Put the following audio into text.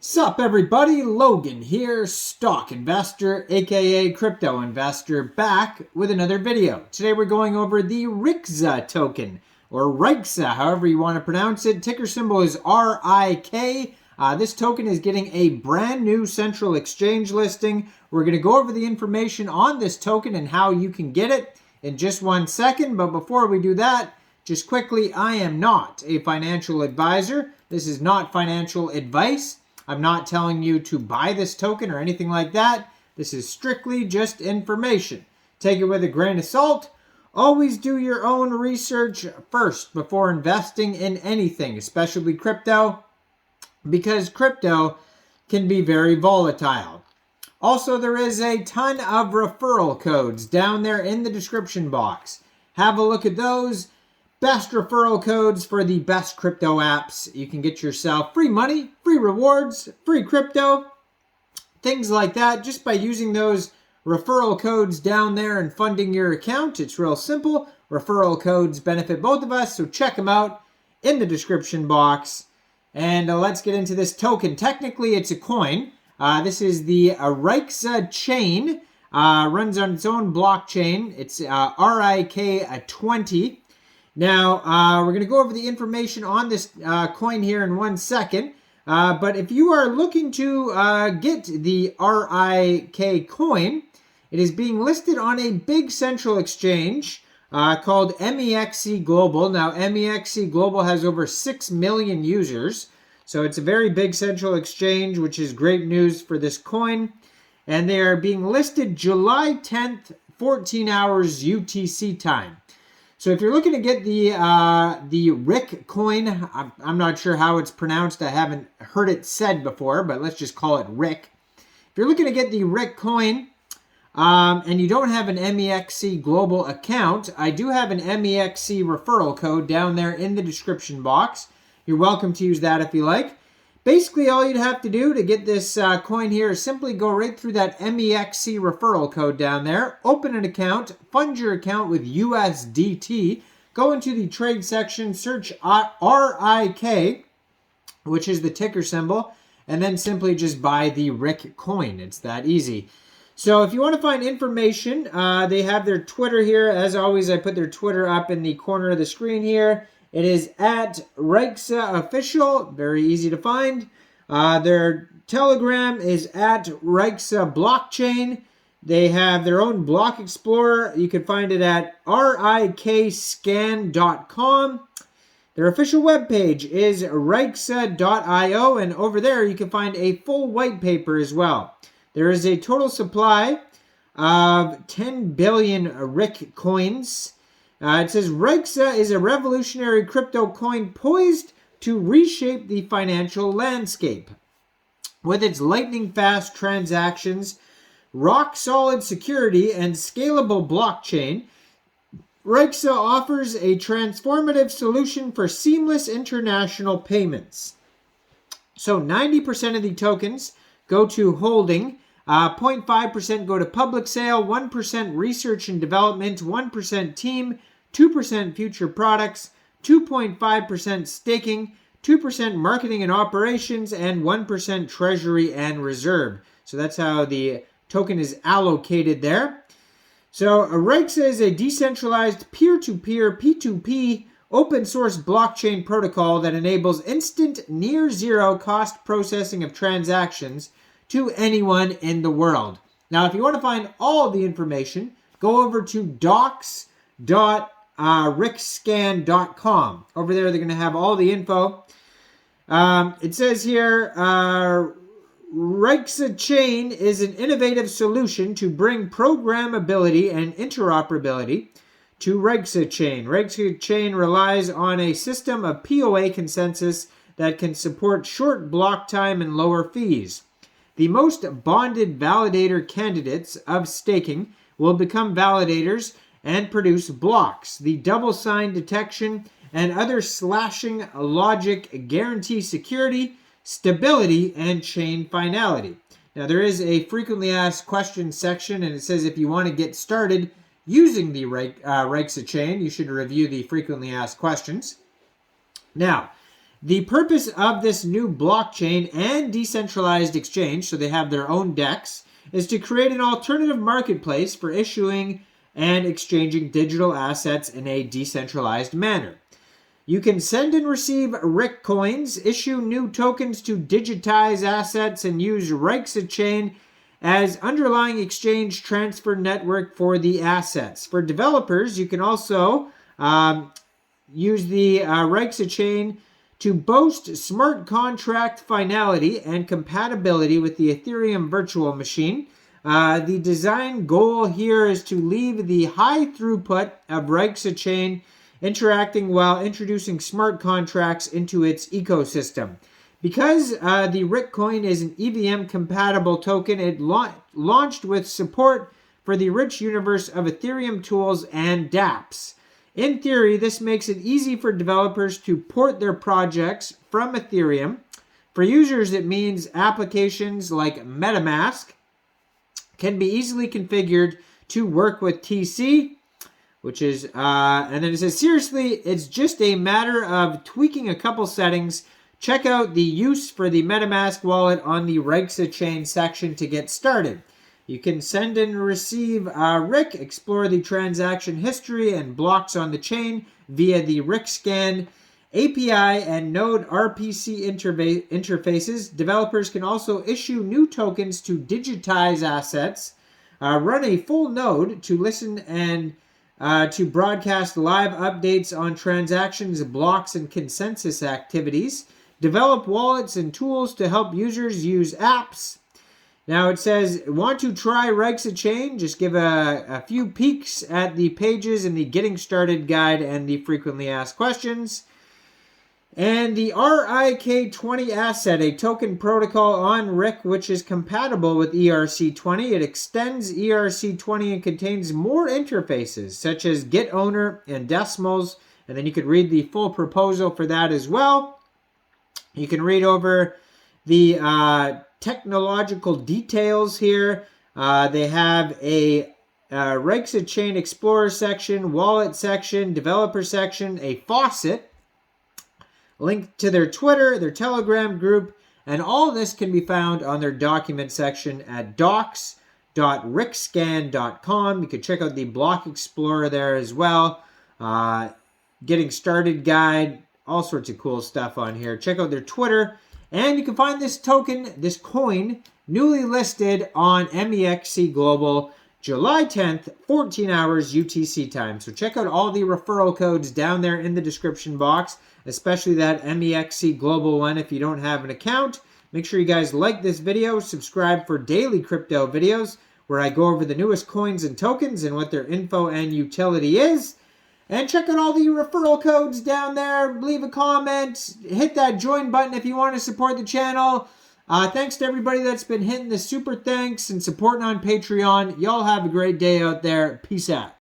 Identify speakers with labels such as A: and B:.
A: Sup everybody, Logan here, stock investor aka crypto investor, back with another video. Today we're going over the Rikeza token, or Rikeza, however you want to pronounce it. Ticker symbol is RIK. This token is getting a brand new central exchange listing. We're going to go over the information on this token and how you can get it in just 1 second. But before we do that, just quickly, I am not a financial advisor. This is not financial advice. I'm not telling you to buy this token or anything like that. This is strictly just information. Take it with a grain of salt. Always do your own research first before investing in anything, especially crypto, because crypto can be very volatile. Also, there is a ton of referral codes down there in the description box. Have a look at those. Best referral codes for the best crypto apps. You can get yourself free money, free rewards, free crypto, things like that just by using those referral codes down there and funding your account. It's real simple. Referral codes benefit both of us, so check them out in the description box. And let's get into this token. Technically, it's a coin. This is the Rikeza chain. Runs on its own blockchain. It's RIK20. Now, we're going to go over the information on this coin here in 1 second. But if you are looking to get the RIK coin, it is being listed on a big central exchange called Mexc Global. Now, Mexc Global has over 6 million users. So it's a very big central exchange, which is great news for this coin. And they are being listed July 10th, 14 hours UTC time. So if you're looking to get the RIK coin, I'm not sure how it's pronounced. I haven't heard it said before, but let's just call it RIK. If you're looking to get the RIK coin and you don't have an Mexc Global account, I do have an Mexc referral code down there in the description box. You're welcome to use that if you like. Basically, all you'd have to do to get this coin here is simply go right through that Mexc referral code down there, open an account, fund your account with USDT, go into the trade section, search RIK, which is the ticker symbol, and then simply just buy the RIK coin. It's that easy. So if you want to find information, they have their Twitter here. As always, I put their Twitter up in the corner of the screen here. It is at Rikeza Official, very easy to find. Their Telegram is at Rikeza Blockchain. They have their own block explorer. You can find it at rikscan.com. Their official webpage is rikeza.io, and over there you can find a full white paper as well. There is a total supply of 10 billion RIK coins. It says, Rikeza is a revolutionary crypto coin poised to reshape the financial landscape. With its lightning-fast transactions, rock-solid security, and scalable blockchain, Rikeza offers a transformative solution for seamless international payments. So 90% of the tokens go to holding, 0.5% go to public sale, 1% research and development, 1% team, 2% future products, 2.5% staking, 2% marketing and operations, and 1% treasury and reserve. So that's how the token is allocated there. So Rikeza is a decentralized peer-to-peer, P2P, open source blockchain protocol that enables instant, near zero cost processing of transactions to anyone in the world. Now, if you want to find all the information, go over to docs.rikscan.com. Over there, they're going to have all the info. It says here, Rikeza Chain is an innovative solution to bring programmability and interoperability to Rikeza Chain. Rikeza Chain relies on a system of POA consensus that can support short block time and lower fees. The most bonded validator candidates of staking will become validators and produce blocks. The double sign detection and other slashing logic guarantee security, stability, and chain finality. Now, there is a frequently asked questions section, and it says if you want to get started using the Rikeza chain, you should review the frequently asked questions. Now, The purpose of this new blockchain and decentralized exchange, so they have their own DEX, is to create an alternative marketplace for issuing and exchanging digital assets in a decentralized manner. You can send and receive RIK coins, issue new tokens to digitize assets, and use Rikscan as underlying exchange transfer network for the assets. For developers, you can also use the Rikscan to boast smart contract finality and compatibility with the Ethereum virtual machine. The design goal here is to leave the high throughput of Rikscan interacting while introducing smart contracts into its ecosystem. Because the RIK coin is an EVM-compatible token, it launched with support for the rich universe of Ethereum tools and dApps. In theory, this makes it easy for developers to port their projects from Ethereum. For users, it means applications like MetaMask can be easily configured to work with TC, which is, and then it says, seriously, it's just a matter of tweaking a couple settings. Check out the use for the MetaMask wallet on the Rikscan section to get started. You can send and receive RIK, explore the transaction history and blocks on the chain via the Rikscan API and Node RPC interfaces. Developers can also issue new tokens to digitize assets, run a full node to listen and to broadcast live updates on transactions, blocks, and consensus activities, develop wallets and tools to help users use apps. Now it says, want to try Rikscan? Just give a few peeks at the pages in the Getting Started guide and the frequently asked questions. And the RIK20 asset, a token protocol on RIK which is compatible with ERC20. It extends ERC20 and contains more interfaces such as get owner and decimals. And then you could read the full proposal for that as well. You can read over the technological details here. They have a Rikscan Explorer section, wallet section, developer section, a faucet, link to their Twitter, their Telegram group, and all this can be found on their document section at docs.rikscan.com. You can check out the Block Explorer there as well. Getting Started guide, all sorts of cool stuff on here. Check out their Twitter. And you can find this token, this coin, newly listed on Mexc Global, July 10th, 14 hours UTC time. So check out all the referral codes down there in the description box, especially that Mexc Global one if you don't have an account. Make sure you guys like this video, subscribe for daily crypto videos where I go over the newest coins and tokens and what their info and utility is. And check out all the referral codes down there. Leave a comment. Hit that join button if you want to support the channel. Thanks to everybody that's been hitting the super thanks and supporting on Patreon. Y'all have a great day out there. Peace out.